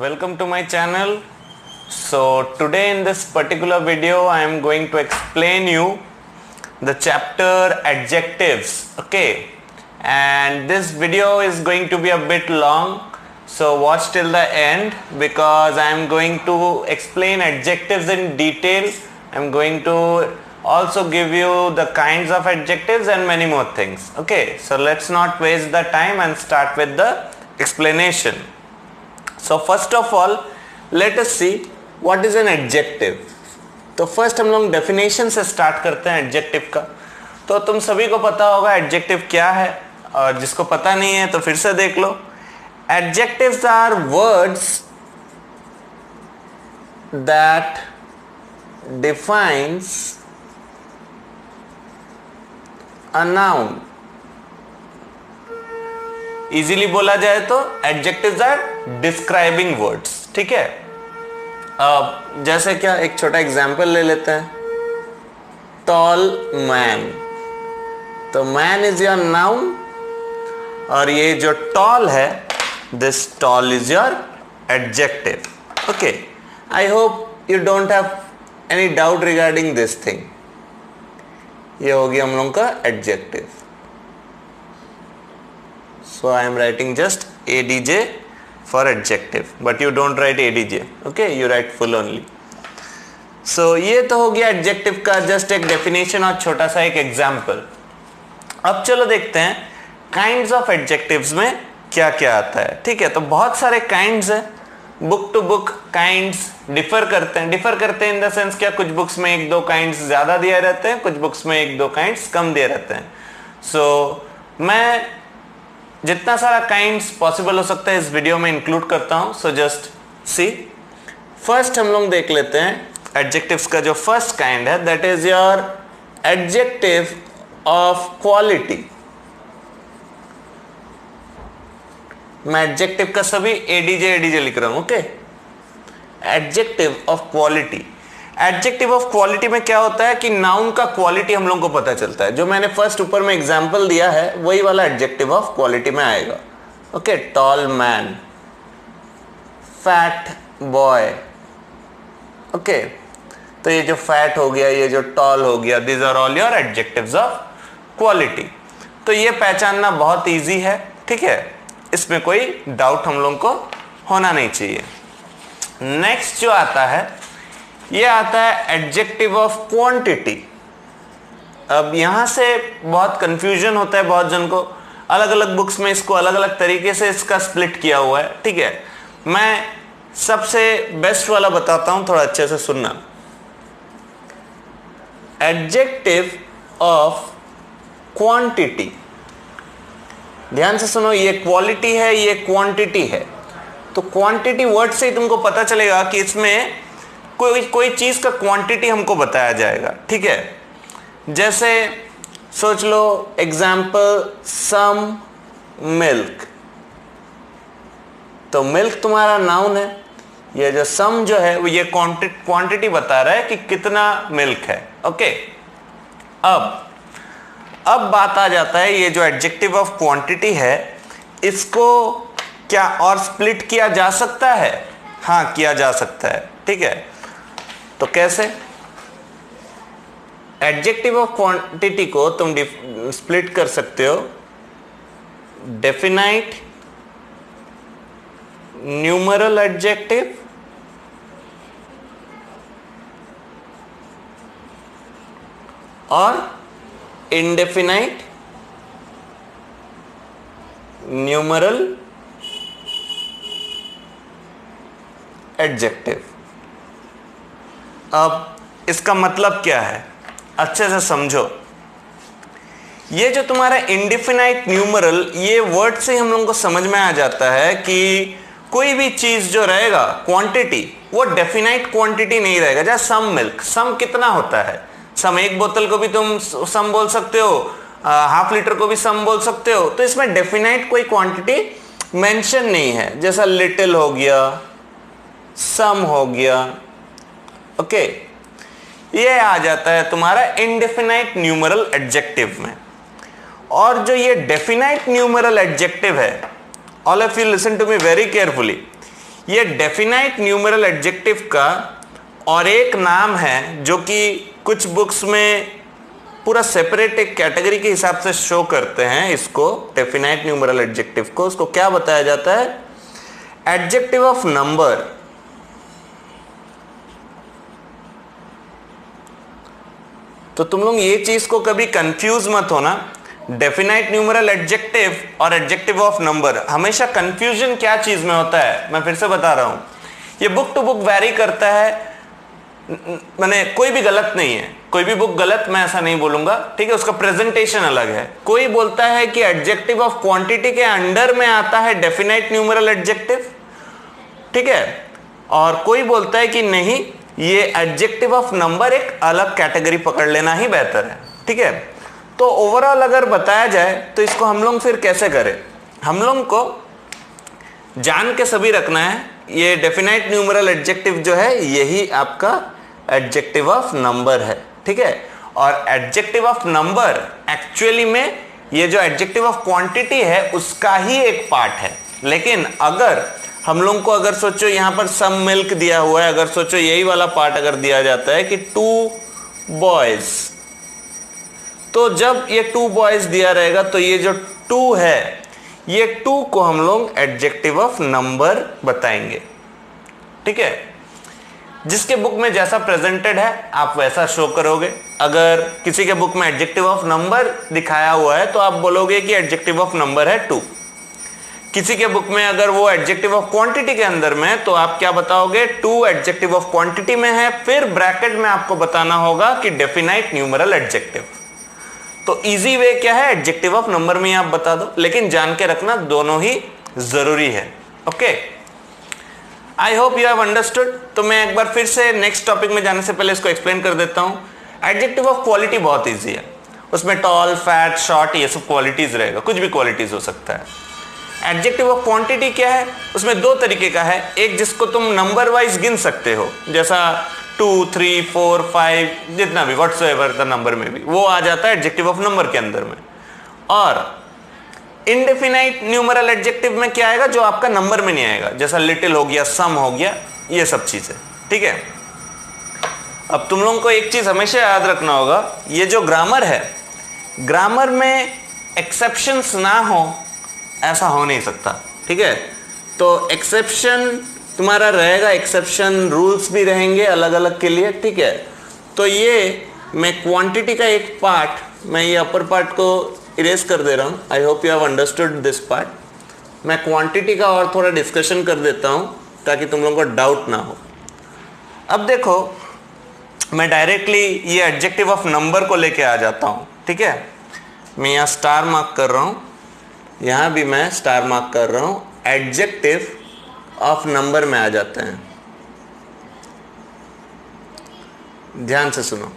Welcome to my channel. So today in this particular video I am going to explain you the chapter adjectives. Okay, and this video is going to be a bit long, so watch till the end because I am going to explain adjectives in detail. I am going to also give you the kinds of adjectives and many more things. Okay, so let's not waste the time and start with the explanation. So first of all, let us see what is an adjective. तो first हम लोग definition से start करते हैं adjective का. तो तुम सभी को पता होगा एडजेक्टिव क्या है, और जिसको पता नहीं है तो फिर से देख लो. Adjectives are words that defines a noun. Easily बोला जाए तो एडजेक्टिव्स आर डिस्क्राइबिंग वर्ड्स. ठीक है, अब जैसे क्या एक छोटा एग्जांपल ले लेते हैं. टॉल मैन, तो मैन इज योर नाउन और ये जो टॉल है, this tall is your adjective. Okay, I hope you don't have any doubt regarding this thing. ये होगी हम लोगों का adjective. So I am writing just adj for adjective, but you don't write adj. Okay, you write full only. So ये तो हो गया adjective का जस्ट एक definition और छोटा सा एक example. अब चलो देखते हैं kinds of adjectives में क्या क्या आता है. ठीक है, तो बहुत सारे kinds है. Book to book kinds differ करते हैं इन द सेंस क्या, कुछ बुक्स में एक दो kinds ज़्यादा दिए रहते हैं, कुछ बुक्स में एक दो kinds कम दिए रहते हैं. So मैं जितना सारा काइंड्स पॉसिबल हो सकता है इस वीडियो में इंक्लूड करता हूं. सो जस्ट सी, फर्स्ट हम लोग देख लेते हैं एडजेक्टिव्स का जो फर्स्ट काइंड है, that is your adjective of quality. मैं एडजेक्टिव का सभी एडीजे लिख रहा हूं. Okay, adjective of quality. Adjective of quality में क्या होता है कि नाउन का क्वालिटी हम लोगों को पता चलता है. जो मैंने फर्स्ट ऊपर में एग्जांपल दिया है वही वाला एडजेक्टिव ऑफ क्वालिटी में आएगा. Okay, tall man, fat boy. Okay, तो ये जो फैट हो गया, ये जो टॉल हो गया, this are all your adjectives of quality. तो ये पहचानना बहुत ईजी है. ठीक है, इसमें कोई डाउट हम लोगों को होना नहीं चाहिए. नेक्स्ट जो आता है, ये आता है एडजेक्टिव ऑफ क्वांटिटी. अब यहां से बहुत कंफ्यूजन होता है बहुत जन को. अलग अलग बुक्स में इसको अलग अलग तरीके से इसका स्प्लिट किया हुआ है. ठीक है, मैं सबसे बेस्ट वाला बताता हूं, थोड़ा अच्छे से सुनना. एडजेक्टिव ऑफ क्वांटिटी, ध्यान से सुनो. ये क्वालिटी है, ये क्वांटिटी है. तो क्वांटिटी वर्ड से ही तुमको पता चलेगा कि इसमें कोई चीज का क्वांटिटी हमको बताया जाएगा. ठीक है, जैसे सोच लो एग्जाम्पल सम मिल्क. तो मिल्क तुम्हारा नाउन है. ये जो सम जो है वो ये क्वांटिटी बता रहा है कि कितना मिल्क है. ओके, अब बात आ जाता है, ये जो एडजेक्टिव ऑफ क्वांटिटी है इसको क्या और स्प्लिट किया जा सकता है? हाँ, किया जा सकता है. ठीक है, तो कैसे? एडजेक्टिव ऑफ क्वांटिटी को तुम स्प्लिट कर सकते हो डेफिनाइट न्यूमरल एडजेक्टिव और इंडेफिनाइट न्यूमरल एडजेक्टिव. अब इसका मतलब क्या है, अच्छे से समझो. ये जो तुम्हारा इंडेफिनाइट न्यूमरल, ये वर्ड से हम लोगों को समझ में आ जाता है कि कोई भी चीज जो रहेगा क्वांटिटी, वो डेफिनाइट क्वांटिटी नहीं रहेगा. जैसे सम मिल्क, सम कितना होता है? सम एक बोतल को भी तुम सम बोल सकते हो, हाफ लीटर को भी सम बोल सकते हो. तो इसमें डेफिनाइट कोई क्वांटिटी मेंशन नहीं है. जैसा लिटिल हो गया, सम हो गया. ओके, ये आ जाता है तुम्हारा इंडेफिनाइट न्यूमरल एडजेक्टिव में. और जो ये डेफिनाइट न्यूमरल एडजेक्टिव है, all of you listen to me very carefully, ये डेफिनाइट न्यूमेरल एडजेक्टिव का और एक नाम है जो कि कुछ बुक्स में पूरा सेपरेट एक कैटेगरी के हिसाब से शो करते हैं इसको, डेफिनाइट न्यूमेरल एडजेक्टिव को। उसको क्या बताया जाता है? Adjective of number. तो तुम लोग ये चीज को कभी कंफ्यूज मत होना, डेफिनाइट न्यूमेरल एडजेक्टिव और एडजेक्टिव ऑफ नंबर। हमेशा कंफ्यूजन क्या चीज में होता है, मैं फिर से बता रहा हूं, ये बुक टू बुक वैरी करता है। मैंने कोई भी गलत नहीं है, कोई भी बुक गलत मैं ऐसा नहीं बोलूंगा, ठीक है, उसका प्रेजेंटेशन अलग है। कोई बोलता है कि एडजेक्टिव ऑफ क्वांटिटी के अंडर में आता है डेफिनाइट न्यूमेरल एडजेक्टिव, ठीक है, और कोई बोलता है कि नहीं, ये एडजेक्टिव ऑफ नंबर एक अलग कैटेगरी पकड़ लेना ही बेहतर है, ठीक है। तो ओवरऑल अगर बताया जाए तो इसको हम लोग फिर कैसे करें? हम लोग को जान के सभी रखना है, ये डेफिनाइट न्यूमेरल एडजेक्टिव जो है यही आपका एडजेक्टिव ऑफ नंबर है, ठीक है। और एडजेक्टिव ऑफ नंबर एक्चुअली में ये जो एडजेक्टिव ऑफ क्वांटिटी है उसका ही एक पार्ट है। लेकिन अगर हम लोग को अगर सोचो यहाँ पर सम मिल्क दिया हुआ है, अगर सोचो यही वाला पार्ट अगर दिया जाता है कि 2 बॉयज, तो जब ये 2 बॉयज दिया रहेगा तो ये जो 2 है, ये 2 को हम लोग एडजेक्टिव ऑफ नंबर बताएंगे, ठीक है। जिसके बुक में जैसा प्रेजेंटेड है आप वैसा शो करोगे। अगर किसी के बुक में एडजेक्टिव ऑफ नंबर दिखाया हुआ है तो आप बोलोगे कि एडजेक्टिव ऑफ नंबर है 2। किसी के बुक में अगर वो एडजेक्टिव ऑफ क्वांटिटी के अंदर में है तो आप क्या बताओगे? 2 एडजेक्टिव ऑफ क्वांटिटी में है, फिर ब्रैकेट में आपको बताना होगा कि डेफिनाइट न्यूमेरल एडजेक्टिव। तो इजी वे क्या है? एडजेक्टिव ऑफ नंबर में आप बता दो, लेकिन जान के रखना दोनों ही जरूरी है। Okay, I hope you have understood. तो मैं एक बार फिर से नेक्स्ट टॉपिक में जाने से पहले इसको एक्सप्लेन कर देता हूं। एडजेक्टिव ऑफ क्वालिटी बहुत इजी है, उसमें टॉल, फैट, शॉर्ट ये सब क्वालिटीज रहेगा, कुछ भी क्वालिटीज हो सकता है। एडजेक्टिव ऑफ क्वांटिटी क्या है? उसमें 2 तरीके का है, एक जिसको तुम नंबर वाइज गिन सकते हो, जैसा 2, 3, 4, 5 जितना भी व्हाट्सएवर द नंबर में भी वो आ जाता है एडजेक्टिव ऑफ नंबर के अंदर में। और इनडेफिनाइट न्यूमेरल एडजेक्टिव में क्या आएगा? जो आपका नंबर में नहीं आएगा, जैसा लिटिल हो गया, सम हो गया, ये सब चीजें, ठीक है। अब तुम लोगों को एक चीज हमेशा याद रखना होगा, ये जो ग्रामर है, ग्रामर में एक्सेप्शंस ना हो ऐसा हो नहीं सकता, ठीक है। तो एक्सेप्शन तुम्हारा रहेगा, एक्सेप्शन रूल्स भी रहेंगे अलग अलग के लिए, ठीक है। तो ये मैं क्वांटिटी का एक पार्ट, मैं ये अपर पार्ट को इरेज कर दे रहा हूँ। I hope you have understood this part. मैं क्वांटिटी का और थोड़ा डिस्कशन कर देता हूँ ताकि तुम लोगों को डाउट ना हो। अब देखो, मैं डायरेक्टली ये एडजेक्टिव ऑफ नंबर को लेके आ जाता हूँ, ठीक है। मैं यहाँ स्टार मार्क कर रहा हूँ, यहाँ भी मैं स्टार मार्क कर रहा हूँ, एडजेक्टिव ऑफ नंबर में आ जाते हैं। ध्यान से सुनो,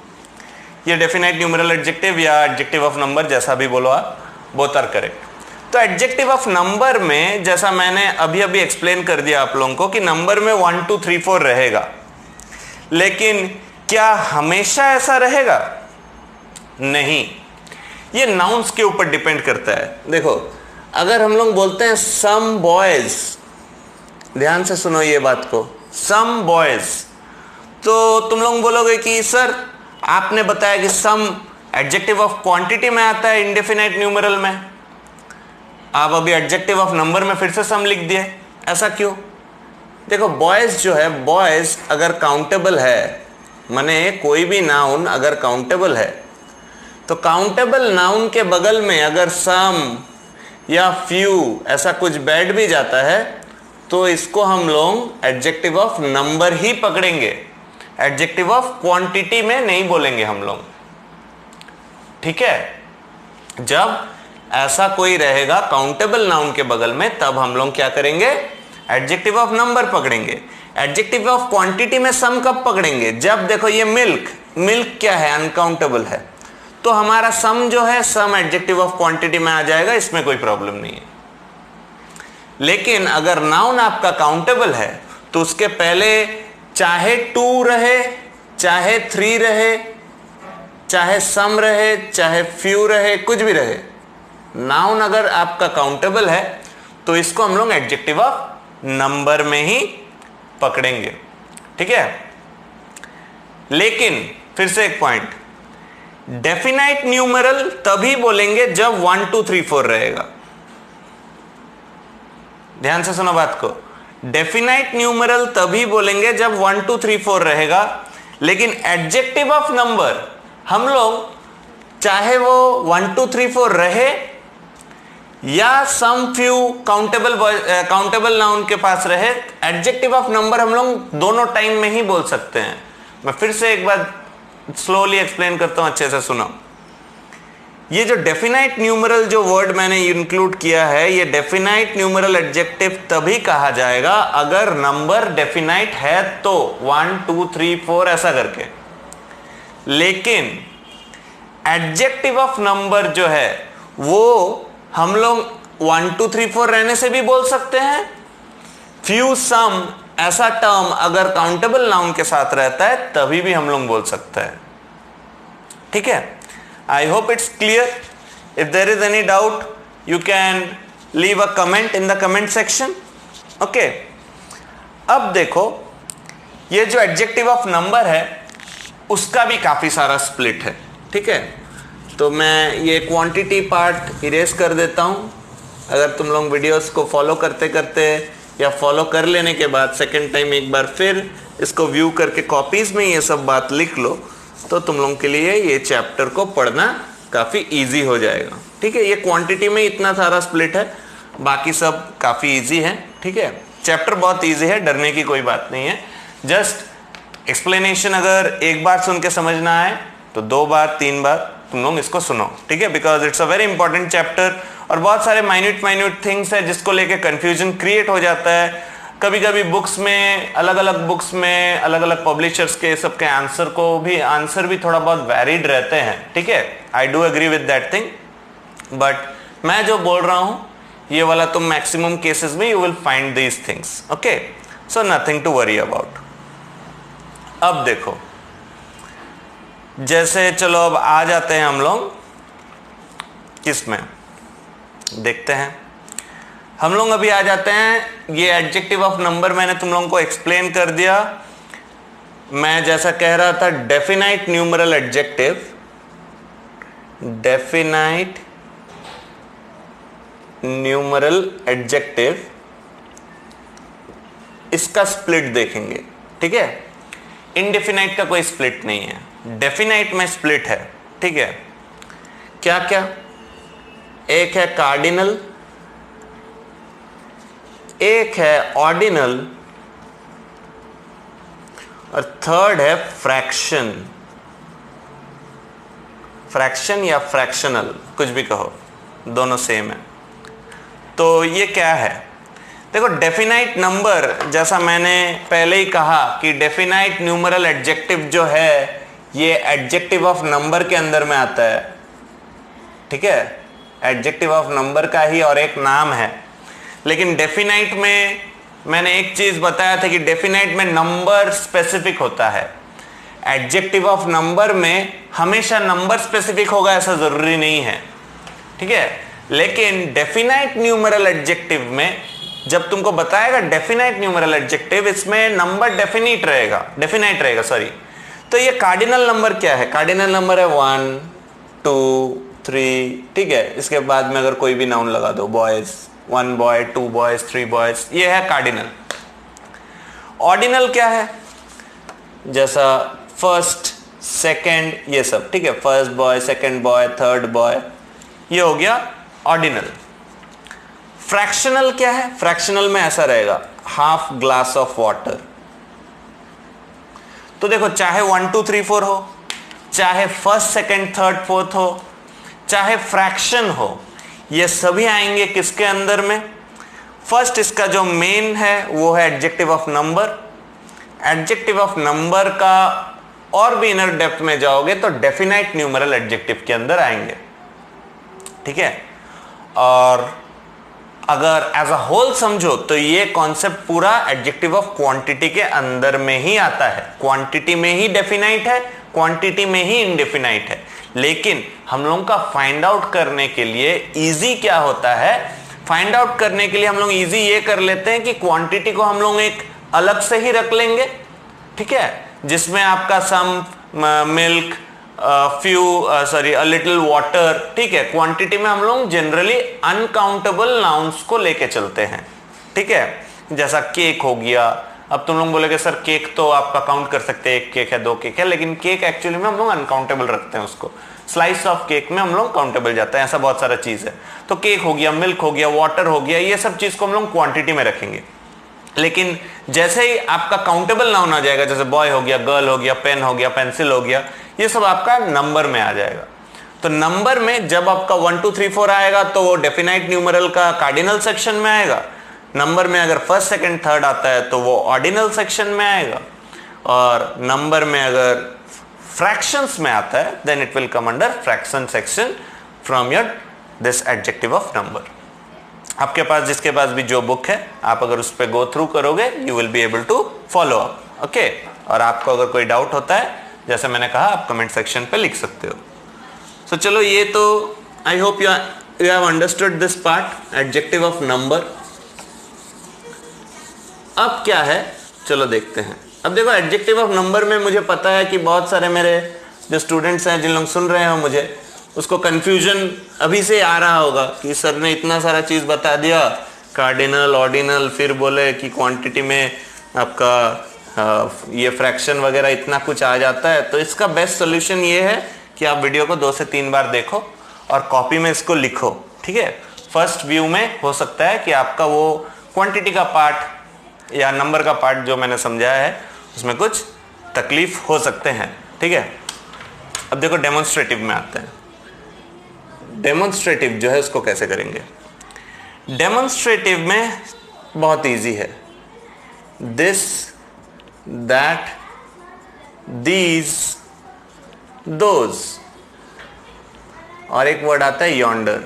ये डेफिनाइट न्यूमेरल एडजेक्टिव या एडजेक्टिव ऑफ नंबर जैसा भी बोलो आप, बोथ आर करेक्ट। तो एडजेक्टिव ऑफ नंबर में जैसा मैंने अभी अभी एक्सप्लेन कर दिया आप लोगों को कि नंबर में 1, 2, 3, 4 रहेगा, लेकिन क्या हमेशा ऐसा रहेगा? नहीं, ये नाउन्स के ऊपर डिपेंड करता है। देखो, अगर हम लोग बोलते हैं सम बॉयज, ध्यान से सुनो ये बात को, सम बॉयज, तो तुम लोग बोलोगे कि सर आपने बताया कि सम एडजेक्टिव ऑफ क्वांटिटी में आता है इंडेफिनाइट न्यूमेरल में, आप अभी एडजेक्टिव ऑफ नंबर में फिर से सम लिख दिए, ऐसा क्यों? देखो, बॉयज जो है, बॉयज अगर काउंटेबल है, माने कोई भी नाउन अगर काउंटेबल है, तो काउंटेबल नाउन के बगल में अगर सम या फ्यू ऐसा कुछ बैठ भी जाता है तो इसको हम लोग एडजेक्टिव ऑफ नंबर ही पकड़ेंगे, एडजेक्टिव ऑफ क्वांटिटी में नहीं बोलेंगे हम लोग, ठीक है। जब ऐसा कोई रहेगा काउंटेबल नाउन के बगल में, तब हम लोग क्या करेंगे? एडजेक्टिव ऑफ नंबर पकड़ेंगे। एडजेक्टिव ऑफ क्वांटिटी में सम कब पकड़ेंगे? जब देखो ये मिल्क, मिल्क क्या है? अनकाउंटेबल है, तो हमारा सम जो है, सम एडजेक्टिव ऑफ क्वांटिटी में आ जाएगा, इसमें कोई प्रॉब्लम नहीं है। लेकिन अगर नाउन आपका काउंटेबल है तो उसके पहले चाहे 2 रहे, चाहे 3 रहे, चाहे सम रहे, चाहे फ्यू रहे, कुछ भी रहे, नाउन अगर आपका काउंटेबल है तो इसको हम लोग एडजेक्टिव ऑफ नंबर में ही पकड़ेंगे, ठीक है। लेकिन फिर से एक पॉइंट, डेफिनाइट न्यूमरल तभी बोलेंगे जब 1 2 3 4 रहेगा। ध्यान से सुनो बात को, डेफिनाइट न्यूमरल तभी बोलेंगे जब 1 2 3 4 रहेगा। लेकिन एडजेक्टिव ऑफ नंबर हम लोग चाहे वो 1 2 3 4 रहे या सम फ्यू काउंटेबल नाउन के पास रहे, एडजेक्टिव ऑफ नंबर हम लोग दोनों टाइम में ही बोल सकते हैं। मैं फिर से एक बार स्लोली एक्सप्लेन करता हूं, अच्छे से सुनो। ये जो डेफिनाइट न्यूमरल जो वर्ड मैंने इंक्लूड किया है, ये डेफिनाइट न्यूमरल एडजेक्टिव तभी कहा जाएगा अगर नंबर डेफिनाइट है तो 1 2 3 4 ऐसा करके। लेकिन एडजेक्टिव ऑफ नंबर जो है वो हम लोग 1 2 3 4 रहने से भी बोल सकते हैं। फ्यू सम ऐसा टर्म अगर काउंटेबल नाउन के साथ रहता है तभी भी हम लोग बोल सकते हैं, ठीक है। I hope it's clear. If there is any doubt you can leave a comment in the comment section, okay. अब देखो, ये जो एडजेक्टिव ऑफ नंबर है उसका भी काफी सारा स्प्लिट है, ठीक है। तो मैं ये क्वांटिटी पार्ट इरेज कर देता हूं। अगर तुम लोग वीडियोस को फॉलो करते करते या फॉलो कर लेने के बाद सेकंड टाइम एक बार फिर इसको व्यू करके कॉपीज में ये सब बात लिख लो तो तुम लोगों के लिए ये चैप्टर को पढ़ना काफ़ी इजी हो जाएगा, ठीक है। ये क्वांटिटी में इतना सारा स्प्लिट है, बाकी सब काफ़ी इजी है, ठीक है। चैप्टर बहुत इजी है, डरने की कोई बात नहीं है। जस्ट एक्सप्लेनेशन अगर एक बार सुन के समझना आए तो 2 बार 3 बार तुम लोग इसको सुनो, ठीक है। Because it's a very important chapter और बहुत सारे माइन्यूट थिंग्स है जिसको लेके कंफ्यूजन क्रिएट हो जाता है। कभी कभी बुक्स में अलग अलग पब्लिशर्स के सबके आंसर भी थोड़ा बहुत वैरिड रहते हैं, ठीक है। I do agree with that thing, but मैं जो बोल रहा हूं ये वाला तो मैक्सिमम केसेस में you will find these things, okay. So nothing to worry about. अब देखो, जैसे चलो अब आ जाते हैं हम लोग किसमें, देखते हैं। हम लोग अभी आ जाते हैं, ये एडजेक्टिव ऑफ नंबर मैंने तुम लोगों को एक्सप्लेन कर दिया। मैं जैसा कह रहा था, definite numeral adjective, definite numeral adjective, इसका स्प्लिट देखेंगे, ठीक है। इनडेफिनाइट का कोई स्प्लिट नहीं है, डेफिनाइट में स्प्लिट है, ठीक है। क्या क्या? एक है कार्डिनल, एक है ऑर्डिनल और थर्ड है फ्रैक्शन। फ्रैक्शन या फ्रैक्शनल, कुछ भी कहो, दोनों सेम है। तो ये क्या है? देखो, डेफिनाइट नंबर, जैसा मैंने पहले ही कहा कि डेफिनाइट न्यूमरल एडजेक्टिव जो है ये एडजेक्टिव ऑफ नंबर के अंदर में आता है, ठीक है। एडजेक्टिव ऑफ नंबर का ही और एक नाम है। लेकिन डेफिनाइट में मैंने एक चीज बताया था कि डेफिनाइट में नंबर स्पेसिफिक होता है। एडजेक्टिव ऑफ नंबर में हमेशा नंबर स्पेसिफिक होगा ऐसा जरूरी नहीं है, ठीक है। लेकिन डेफिनाइट न्यूमरल एडजेक्टिव में जब तुमको बताएगा डेफिनाइट न्यूमरल एडजेक्टिव, इसमें नंबर डेफिनाइट रहेगा, सॉरी। तो ये कार्डिनल नंबर क्या है? कार्डिनल नंबर है 1 2 3, ठीक है। इसके बाद में अगर कोई भी नाउन लगा दो, बॉयज, 1 बॉय 2 बॉयज 3 बॉयज, ये है कार्डिनल। ऑर्डिनल क्या है? जैसा फर्स्ट सेकंड, ये सब, ठीक है। First boy, second boy, third boy, ये हो गया ऑर्डिनल। फ्रैक्शनल क्या है? फ्रैक्शनल में ऐसा रहेगा, हाफ ग्लास ऑफ वाटर। तो देखो, चाहे 1 2 3 4 हो, चाहे फर्स्ट सेकंड थर्ड फोर्थ हो, चाहे फ्रैक्शन हो, ये सभी आएंगे किसके अंदर में? फर्स्ट इसका जो मेन है वो है adjective of number. Adjective of number का और भी इनर डेप्थ में जाओगे तो डेफिनाइट न्यूमरल एडजेक्टिव के अंदर आएंगे, ठीक है। और अगर एज अ होल समझो तो ये कॉन्सेप्ट पूरा एडजेक्टिव ऑफ क्वांटिटी के अंदर में ही आता है। क्वांटिटी में ही डेफिनाइट है, क्वांटिटी में ही इनडेफिनाइट है। लेकिन हम लोगों का फाइंड आउट करने के लिए इजी क्या होता है? फाइंड आउट करने के लिए हम लोग इजी ये कर लेते हैं कि क्वांटिटी को हम लोग एक अलग से ही रख लेंगे, ठीक है, जिसमें आपका सम, मिल्क, अ लिटिल वाटर, ठीक है। क्वांटिटी में हम लोग जनरली अनकाउंटेबल नाउन्स को लेके चलते हैं, ठीक है। जैसा केक हो गया, अब तुम लोग बोलेगे सर केक तो आपका काउंट कर सकते हैं, एक केक है, दो केक है, लेकिन केक एक्चुअली में हम लोग अनकाउंटेबल रखते हैं उसको। स्लाइस ऑफ केक में हम लोग काउंटेबल जाता है, ऐसा बहुत सारा चीज है। तो केक हो गया, मिल्क हो गया, वाटर हो गया, ये सब चीज को हम लोग क्वांटिटी में रखेंगे। लेकिन जैसे ही आपका काउंटेबल नाउन आ जाएगा, जैसे बॉय हो गया, गर्ल हो गया, पेन हो गया, पेंसिल हो गया, ये सब आपका नंबर में आ जाएगा। तो नंबर में जब आपका 1 2 3 4 आएगा तो वो डेफिनाइट न्यूमरल का कार्डिनल सेक्शन में आएगा। नंबर में अगर फर्स्ट सेकंड थर्ड आता है तो वो ऑर्डिनल सेक्शन में आएगा। और नंबर में अगर फ्रैक्शंस में आता है then it will come under fraction section from your this adjective of number. आपके पास जिसके पास भी जो बुक है, आप अगर उस पर गो थ्रू करोगे you will be able to follow up, okay. और आपको अगर कोई डाउट होता है, जैसे मैंने कहा, आप कमेंट सेक्शन पे लिख सकते हो। सो चलो, ये तो I hope you have understood this part, adjective of number. अब क्या है, चलो देखते हैं। अब देखो, एडजेक्टिव ऑफ नंबर में मुझे पता है कि बहुत सारे मेरे जो स्टूडेंट्स हैं, जिन लोग सुन रहे हो मुझे, उसको कंफ्यूजन अभी से आ रहा होगा कि सर ने इतना सारा चीज बता दिया, कार्डिनल, ऑर्डिनल, फिर बोले कि क्वांटिटी में आपका ये फ्रैक्शन वगैरह इतना कुछ आ जाता है। तो इसका बेस्ट सोल्यूशन ये है कि आप वीडियो को 2 से 3 बार देखो और कॉपी में इसको लिखो, ठीक है। फर्स्ट व्यू में हो सकता है कि आपका वो क्वांटिटी का पार्ट या नंबर का पार्ट जो मैंने समझाया है उसमें कुछ तकलीफ हो सकते हैं, ठीक है। अब देखो, डेमोन्स्ट्रेटिव में आते हैं। डेमोन्स्ट्रेटिव जो है उसको कैसे करेंगे? डेमोन्स्ट्रेटिव में बहुत इजी है। दिस, दैट, दीज, दोज, और एक वर्ड आता है यॉन्डर।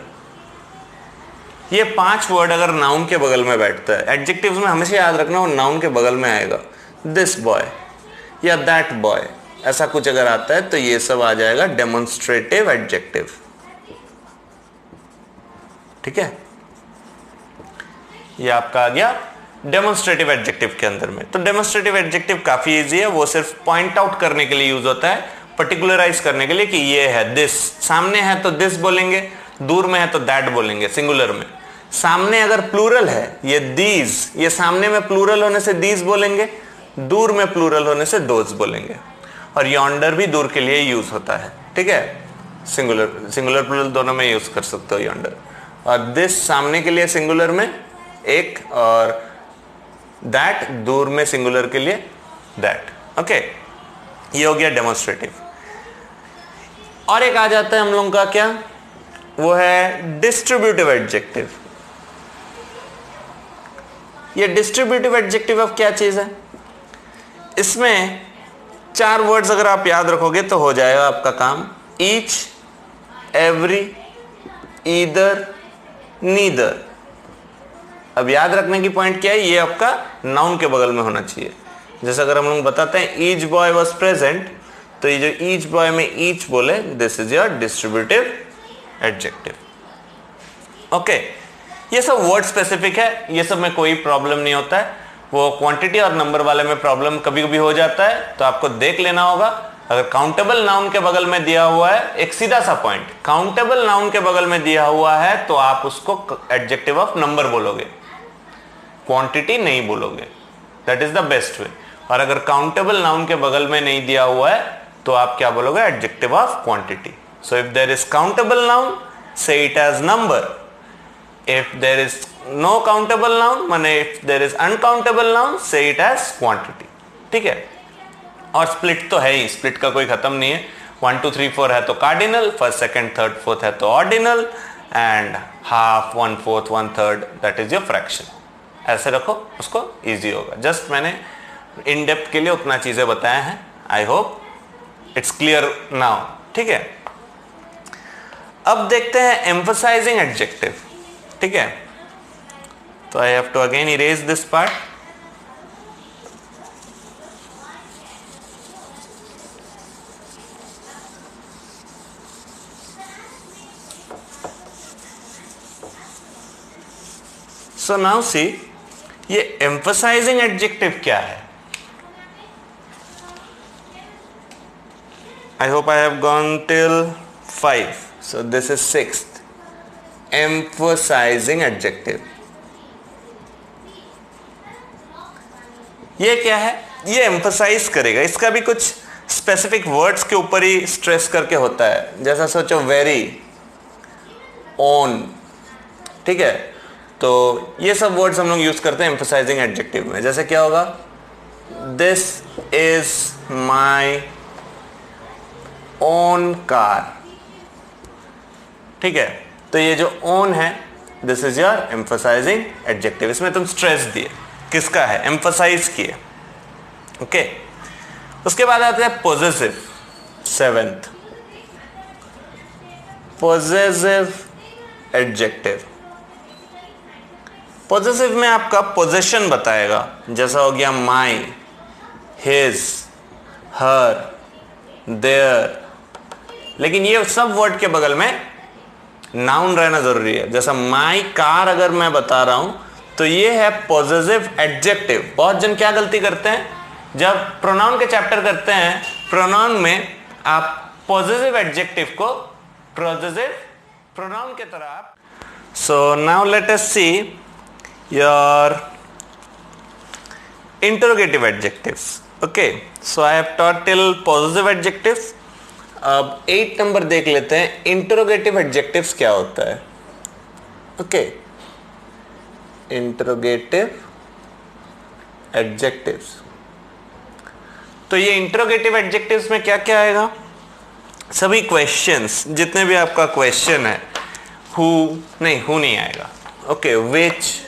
ये 5 वर्ड अगर नाउन के बगल में बैठता है, एडजेक्टिव्स में हमेशा याद रखना वो नाउन के बगल में आएगा। दिस बॉय या दैट बॉय, ऐसा कुछ अगर आता है तो ये सब आ जाएगा डेमोन्स्ट्रेटिव एडजेक्टिव, ठीक है। ये आपका आ गया डेमोन्स्ट्रेटिव एडजेक्टिव के अंदर में। तो डेमोन्स्ट्रेटिव एडजेक्टिव काफी इजी है, वो सिर्फ पॉइंट आउट करने के लिए यूज होता है, पर्टिकुलराइज करने के लिए कि ये है दिस। सामने है तो दिस बोलेंगे, दूर में है तो दैट बोलेंगे सिंगुलर में। सामने अगर प्लूरल है, ये दीज, ये सामने में प्लूरल होने से दीज बोलेंगे, दूर में प्लूरल होने से दोज बोलेंगे। और यॉन्डर भी दूर के लिए यूज होता है, ठीक है। सिंगुलर प्लूरल दोनों में यूज कर सकते हो यॉन्डर। और दिस सामने के लिए सिंगुलर में एक, और दैट दूर में सिंगुलर के लिए दैट, ओके। ये हो गया डेमोन्स्ट्रेटिव। और एक आ जाता है हम लोगों का, क्या वो है डिस्ट्रीब्यूटिव एडजेक्टिव। ये डिस्ट्रीब्यूटिव एडजेक्टिव अब क्या चीज है? इसमें 4 वर्ड्स अगर आप याद रखोगे तो हो जाएगा आपका काम। Each, every, either, neither. अब याद रखने की पॉइंट क्या है, ये आपका नाउन के बगल में होना चाहिए। जैसे अगर हम लोग बताते हैं ईच बॉय वॉज प्रेजेंट, तो ये जो ईच बॉय में ईच बोले, this is your distributive adjective, okay. ये सब वर्ड स्पेसिफिक है, ये सब में कोई प्रॉब्लम नहीं होता है। वो क्वांटिटी और नंबर वाले में प्रॉब्लम कभी कभी हो जाता है, तो आपको देख लेना होगा। अगर काउंटेबल नाउन के बगल में दिया हुआ है, एक सीधा सा पॉइंट, काउंटेबल नाउन के बगल में दिया हुआ है तो आप उसको एडजेक्टिव ऑफ नंबर बोलोगे, क्वांटिटी नहीं बोलोगे, that is the best way. और अगर काउंटेबल नाउन के बगल में नहीं दिया हुआ है तो आप क्या बोलोगे, adjective of quantity. So if there is countable noun, say it as number. If there is no countable noun, माने if there is uncountable noun, say it as quantity. ठीक है। और स्प्लिट तो है ही, स्प्लिट का कोई खत्म नहीं है। 1 2 3 4 है तो cardinal, first second third fourth है तो ordinal, and half, 1/4, 1/3 that is your fraction. ऐसे रखो, उसको इजी होगा। जस्ट मैंने इन डेप्थ के लिए उतना चीजें बताया हैं। आई होप इट्स क्लियर नाउ, ठीक है। अब देखते हैं एम्फसाइजिंग एडजेक्टिव, ठीक है। तो I have to again erase this part. So now see, ये एम्फसाइजिंग एडजेक्टिव क्या है? I hope I have gone till 5. So this is 6th. Emphasizing adjective. ये क्या है? ये emphasize करेगा. इसका भी कुछ स्पेसिफिक वर्ड्स के ऊपर ही स्ट्रेस करके होता है. जैसा सोचो very, on, ठीक है? तो ये सब वर्ड्स हम लोग यूज करते हैं emphasizing adjective में. जैसे क्या होगा? This is my own car, ठीक है? तो ये जो ओन है, this is your emphasising adjective. इसमें तुम स्ट्रेस दिए, किसका है? एम्फसाइज किए. ओके. उसके बाद आता है possessive, 7th. Possessive adjective. Possessive में आपका पोजेशन बताएगा. जैसा हो गया माई, हिज, हर, देयर. लेकिन ये सब वर्ड के बगल में नाउन रहना जरूरी है. जैसा माई कार अगर मैं बता रहा हूं तो ये है पॉजिटिव एडजेक्टिव. बहुत जन क्या गलती करते हैं, जब प्रोनाउन के चैप्टर करते हैं, प्रोनाउन में आप पॉजिटिव एडजेक्टिव को पॉजिटिव प्रोनाउन के तरह आप. So now let us see your interrogative adjectives. Okay, so I have taught till positive adjectives. अब 8 नंबर देख लेते हैं, इंटरोगेटिव एडजेक्टिव्स क्या होता है. Okay, interrogative adjectives. तो ये इंटरोगेटिव एडजेक्टिव्स में क्या क्या आएगा? सभी क्वेश्चंस, जितने भी आपका क्वेश्चन है. हु नहीं आएगा. ओके, विच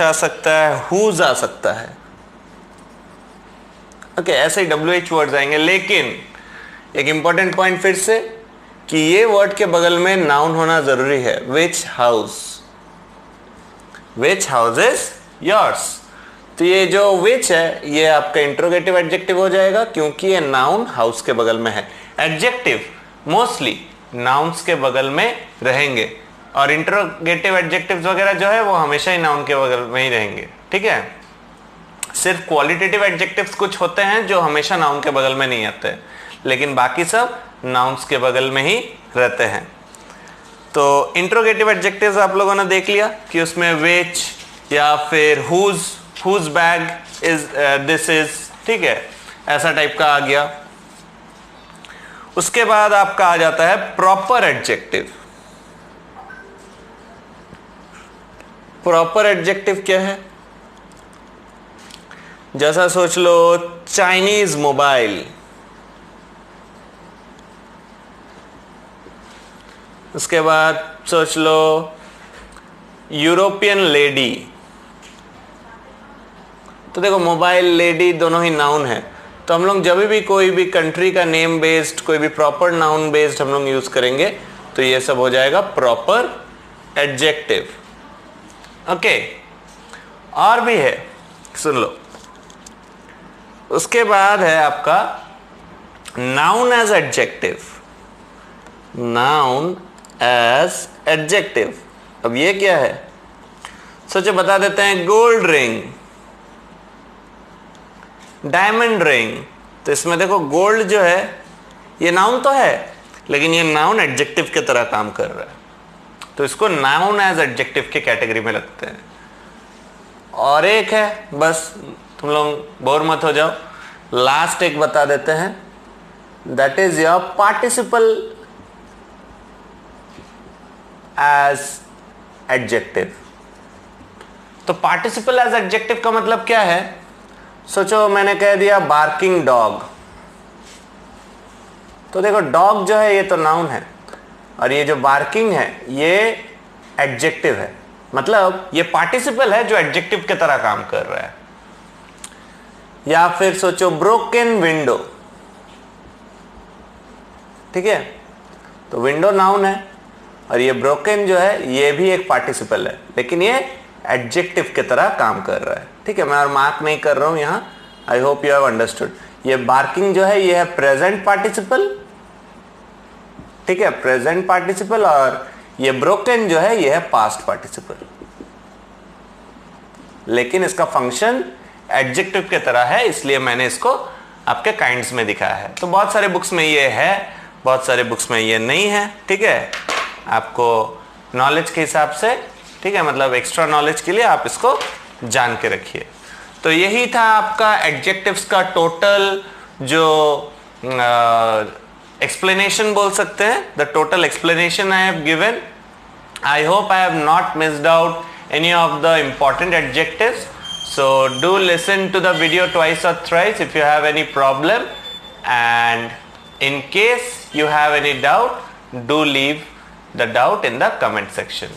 आ सकता है, हुज आ सकता है. ओके, ऐसे ही WH वर्ड्स आएंगे. लेकिन एक इंपॉर्टेंट पॉइंट फिर से, कि ये वर्ड के बगल में नाउन होना जरूरी है. विच हाउस इज योर्स. तो ये जो विच है, ये आपका इंट्रोगेटिव एडजेक्टिव हो जाएगा, क्योंकि ये नाउन हाउस के बगल में है. एडजेक्टिव मोस्टली नाउन्स के बगल में रहेंगे, और इंट्रोगेटिव एडजेक्टिव्स वगैरह जो है वो हमेशा ही नाउन के बगल में ही रहेंगे. ठीक है? सिर्फ क्वालिटेटिव एडजेक्टिव्स कुछ होते हैं जो हमेशा नाउन के बगल में नहीं आते, लेकिन बाकी सब नाउन्स के बगल में ही रहते हैं. तो इंट्रोगेटिव एडजेक्टिव्स आप लोगों ने देख लिया कि उसमें विच या फिर whose bag is this is, ठीक है, ऐसा टाइप का आ गया. उसके बाद आपका आ जाता है प्रॉपर एडजेक्टिव. प्रॉपर एडजेक्टिव क्या है? जैसा सोच लो चाइनीज मोबाइल. उसके बाद सोच लो यूरोपियन लेडी. तो देखो, मोबाइल, लेडी दोनों ही नाउन है. तो हम लोग जब भी कोई भी कंट्री का नेम बेस्ड, कोई भी प्रॉपर नाउन बेस्ड हम लोग यूज करेंगे तो ये सब हो जाएगा प्रॉपर एडजेक्टिव. ओके, और भी है, सुन लो. उसके बाद है आपका noun as adjective. Noun as adjective. अब ये क्या है? सोचो, बता देते हैं. Gold ring, diamond ring. तो इसमें देखो, गोल्ड जो है ये नाउन तो है, लेकिन ये नाउन एडजेक्टिव की तरह काम कर रहा है, तो इसको नाउन एज एडजेक्टिव के कैटेगरी में लगते हैं. और एक है, बस तुम लोग बोर मत हो जाओ, लास्ट एक बता देते हैं. That is your participle as adjective. तो पार्टिसिपल एज एडजेक्टिव का मतलब क्या है? सोचो, मैंने कह दिया बार्किंग डॉग. तो देखो, डॉग जो है ये तो नाउन है, और ये जो बार्किंग है ये एडजेक्टिव है. मतलब ये पार्टिसिपल है जो एडजेक्टिव की तरह काम कर रहा है. या फिर सोचो ब्रोकन विंडो. ठीक है? तो विंडो नाउन है, और ये ब्रोकन जो है ये भी एक पार्टिसिपल है, लेकिन ये एडजेक्टिव की तरह काम कर रहा है. ठीक है? मैं और मार्क नहीं कर रहा हूं यहां. I hope you have understood. ये बार्किंग जो है ये है प्रेजेंट पार्टिसिपल. ठीक है? Present participle. और ये ब्रोकन जो है ये है पास्ट पार्टिसिपल. लेकिन इसका फंक्शन एडजेक्टिव की तरह है, इसलिए मैंने इसको आपके काइंड्स में दिखाया है। तो बहुत सारे बुक्स में ये है, बहुत सारे बुक्स में ये नहीं है, ठीक है। आपको नॉलेज के हिसाब से, ठीक है, मतलब एक्स्ट्रा नॉलेज के लिए आप इसको जान के रखिए। तो यही था आपका एडजेक्टिव्स का टोटल जो एक्सप्लेनेशन बोल सकते हैं, the total explanation I have given. I hope I have not missed out any of the important adjectives. So do listen to the video twice or thrice if you have any problem, and in case you have any doubt, do leave the doubt in the comment section.